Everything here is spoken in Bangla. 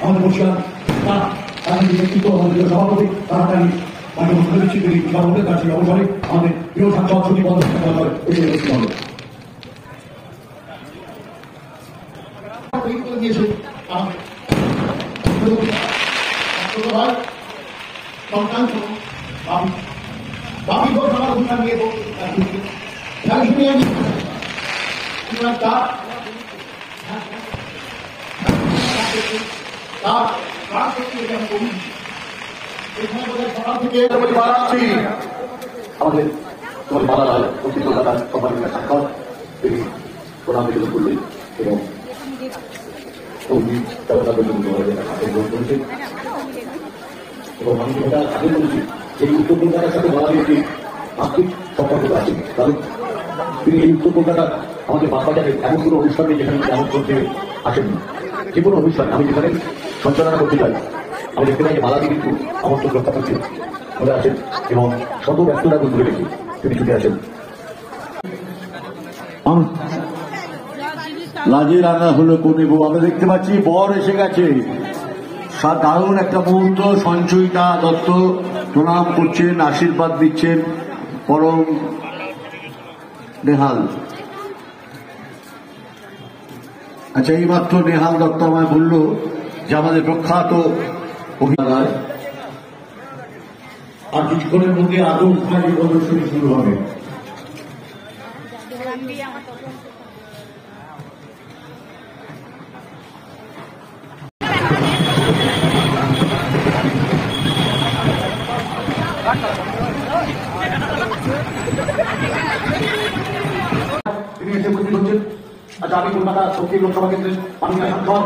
আমাদের বসিয়ার রাজনীতি নেতৃত্ব আমাদের সভাপতি তাড়াতাড়ি মাননীয় মুখ্যমন্ত্রী তিনি সভাপতি তার সেই অবসরে আমাদের প্রিয় সাংসদ সচিব বন্দ্যোপাধ্যায় এসে উপস্থিত হবে। আমাদের তিনি প্রধান নিবেদন করলেন এবং এবং আমি যেটা আগে বলেছি এই উত্তর কলকাতার সাথে বাঙালির একটি আর্থিক সম্পর্ক আছে, কারণ তিনি এই উত্তর কলকাতার আমাদের বাগবাজারে এমন কোনো অনুষ্ঠানে যেখানে এমন করতে আসেননি। যে কোনো অনুষ্ঠান আমি যেখানে সঞ্চালনা করতে চাই আমি দেখতে পাই যে বাঙালি কিন্তু আমন্ত্রণ রক্ষা করতে চলে আসেন এবং শত ব্যস্ততা দূরে রেখে তিনি ছুটে আসেন। লাজে রান্না হলো কোনে বউ, আমরা দেখতে পাচ্ছি বর এসে গেছে। দারুণ একটা মুহূর্ত। সঞ্চয়িতা দত্ত প্রণাম করছেন, আশীর্বাদ দিচ্ছেন পরম নেহাল। আচ্ছা, এইমাত্র নেহাল দত্ত আমায় বলল যে আমাদের প্রখ্যাত অভিনয় আর কিছুক্ষণের মধ্যে আদৌ স্থানীয় প্রদর্শনী শুরু হবে। তিনি এসে উপস্থিত হচ্ছেন। আচ্ছা, আমি কলকাতা দক্ষিণ লোকসভা কেন্দ্রের মাননীয় সাংসদ